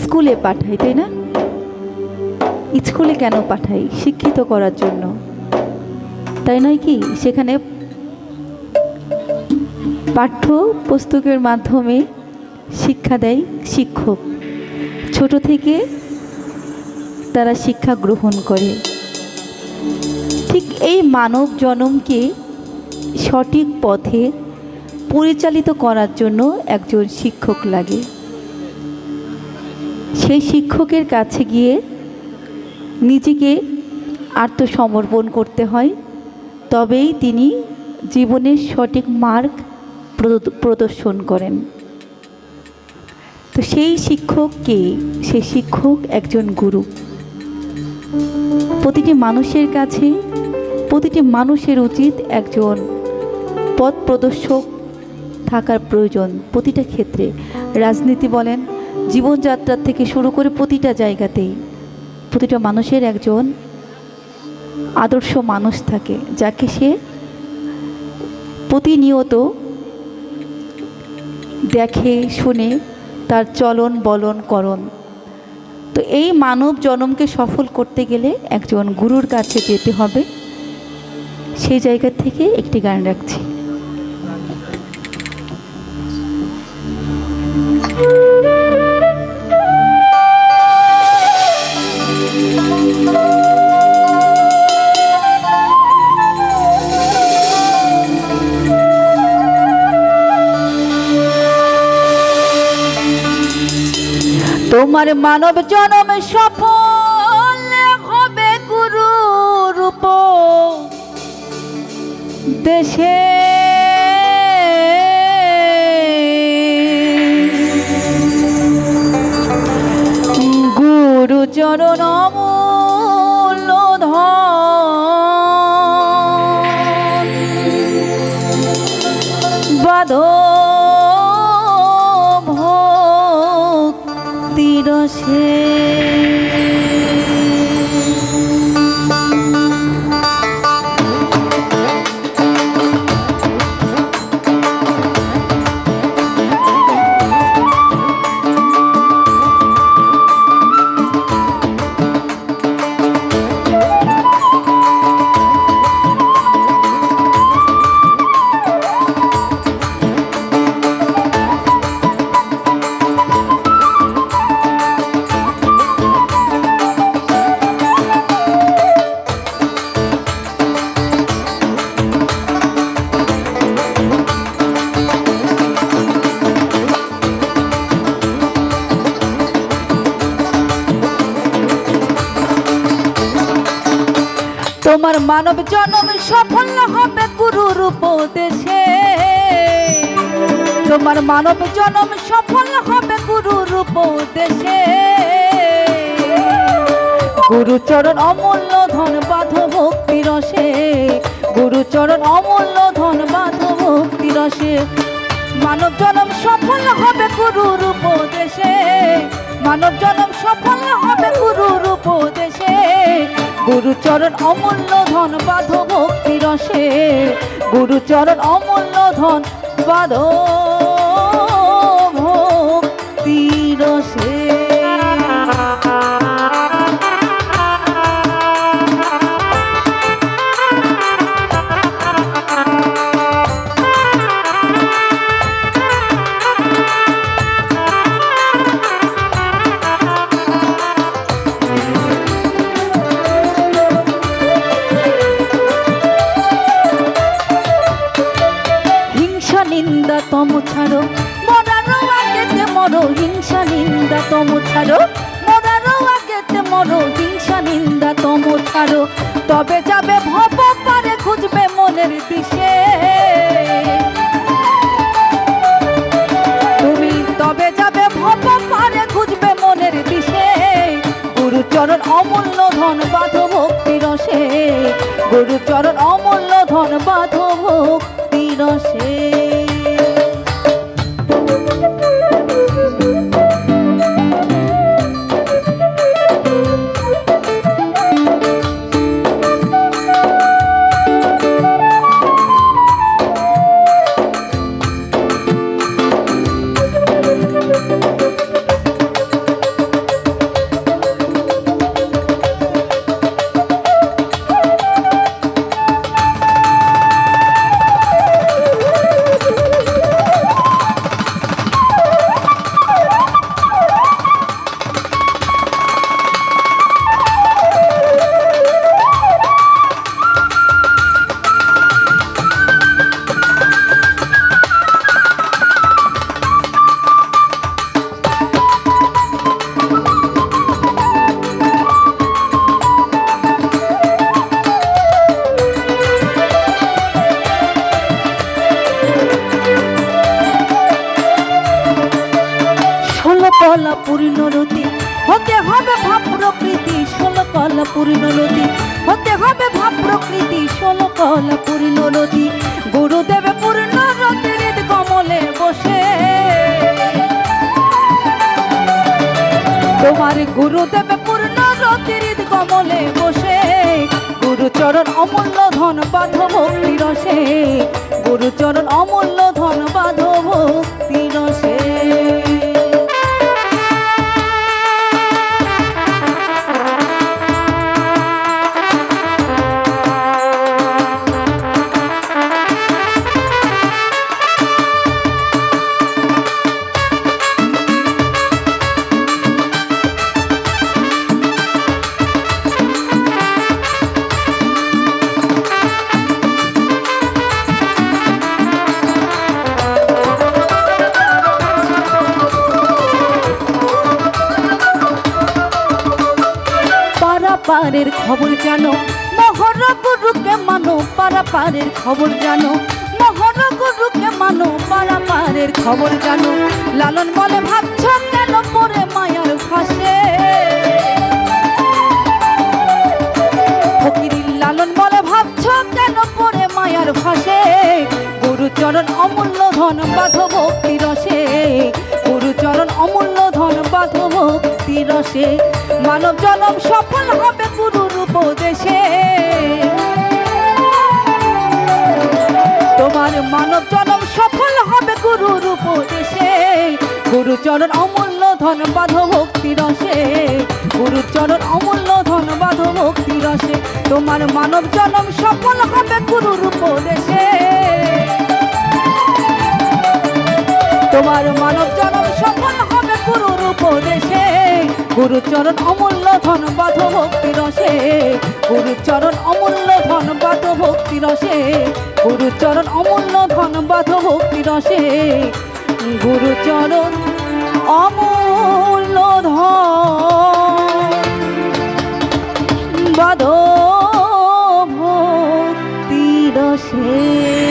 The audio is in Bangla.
স্কুলে পাঠাই, তাই না? স্কুলে কেন পাঠাই? শিক্ষিত করার জন্য, তাই নয় কি? সেখানে পাঠ্য পুস্তকের মাধ্যমে শিক্ষা দেয় শিক্ষক। ছোট থেকে তারা শিক্ষা গ্রহণ করে। ঠিক এই মানব জনমকে সঠিক পথে পরিচালিত করার জন্য একজন শিক্ষক লাগে। সেই শিক্ষকের কাছে গিয়ে নিজেকে আত্মসমর্পণ করতে হয়, তবেই তিনি জীবনের সঠিক মার্গ প্রদর্শন করেন। তো সেই শিক্ষককে, সেই শিক্ষক একজন গুরু। প্রতিটি মানুষের কাছে, প্রতিটি মানুষের উচিত একজন পথ প্রদর্শক থাকার প্রয়োজন। প্রতিটা ক্ষেত্রে, রাজনীতি বলেন, জীবনযাত্রার থেকে শুরু করে প্রতিটা জায়গাতেই প্রতিটা মানুষের একজন আদর্শ মানুষ থাকে, যাকে সে প্রতিনিয়ত দেখে শুনে তার চলন বলন করণ। তো এই মানব জনমকে সফল করতে গেলে একজন গুরুর কাছে যেতে হবে। সেই জায়গা থেকে একটি গান রাখছি। তোমার মানব জনম সফল হবে গুরু রূপ দেশে, গুরু চরণ অমূল্য ধন বাঁধো রসে। তোমার মানব জনম সফল হবে গুরুর উপদেশে, তোমার মানব জনম সফল হবে গুরুর উপদেশে, গুরুচরণ অমূল্য ধন বাঁধো ভক্তি রসে, গুরুচরণ অমূল্য ধন বাঁধো ভক্তি রসে। মানব জনম সফল হবে গুরুর উপদেশে, মানব জনম সফল হবে গুরুর উপদেশে, গুরুচরণ অমূল্য ধন বাঁধো ভক্তি রসে, গুরুচরণ অমূল্য ধন বাঁধো ভক্তি রসে। নিন্দা তম ছাড়ো মরারো আগেতে মরো, হিংসা নিন্দা তম ছাড়ো মরারো আগেতে মরো, হিংসা নিন্দা তম ছাড়ো, তবে যাবে ভব পারে খুঁজবে মনের দিশে। তুমি তবে যাবে ভব পারে খুঁজবে মনের দিশে, গুরুচরণ অমূল্য ধন বাঁধো ভক্তি রসে, গুরুচরণ অমূল্য ধন বাঁধো ভক্তি রসে। পূর্ণরতি, হতে হবে ভাব প্রকৃতি 16 কলা পূর্ণরতি, হতে হবে ভাব প্রকৃতি 16 কলা পূর্ণরতি। গুরুদেব পূর্ণরতি হৃদ কমলে বসে, তোমার গুরুদেব পূর্ণরতি হৃদ কমলে বসে, গুরুচরণ অমূল্য ধন বাঁধ ভক্তি রসে, গুরুচরণ অমূল্য ধন বাঁধ ভক্তি রসে। পারের খবর জানো, মহর গুরুকে মানো, পারা পারের খবর জানো, মহর গুরুকে মানো, পারা পারের খবর জানো। লালন বলে ভাবছ কেন পরে মায়ার ফাঁসে, ফকির লালন বলে ভাবছ কেন পরে মায়ার ফাঁসে, গুরুচরণ অমূল্য ধন বাঁধ ভক্তি রসে, গুরুচরণ অমূল্য ধন বাঁধ ভক্তি রসে। মানব জনম সফল হবে গুরুর উপদেশে, তোমার মানব জনম সফল হবে গুরুর উপদেশে, গুরুচরণ অমূল্য ধন বাঁধ ভক্তি রসে, গুরুচরণ অমূল্য ধন বাঁধ ভক্তি রসে। তোমার মানব জনম সফল হবে গুরুর উপদেশে, তোমার মানব জনম সফল হবে গুরুর উপদেশে, গুরুচরণ অমূল্য ধন বাঁধ ভক্তি রসে, গুরুচরণ অমূল্য ধন বাঁধ ভক্তি রসে, গুরুচরণ অমূল্য ধন বাঁধ ভক্তি রসে, গুরুচরণ অমূল্য ধন বাঁধ ভক্তি রসে।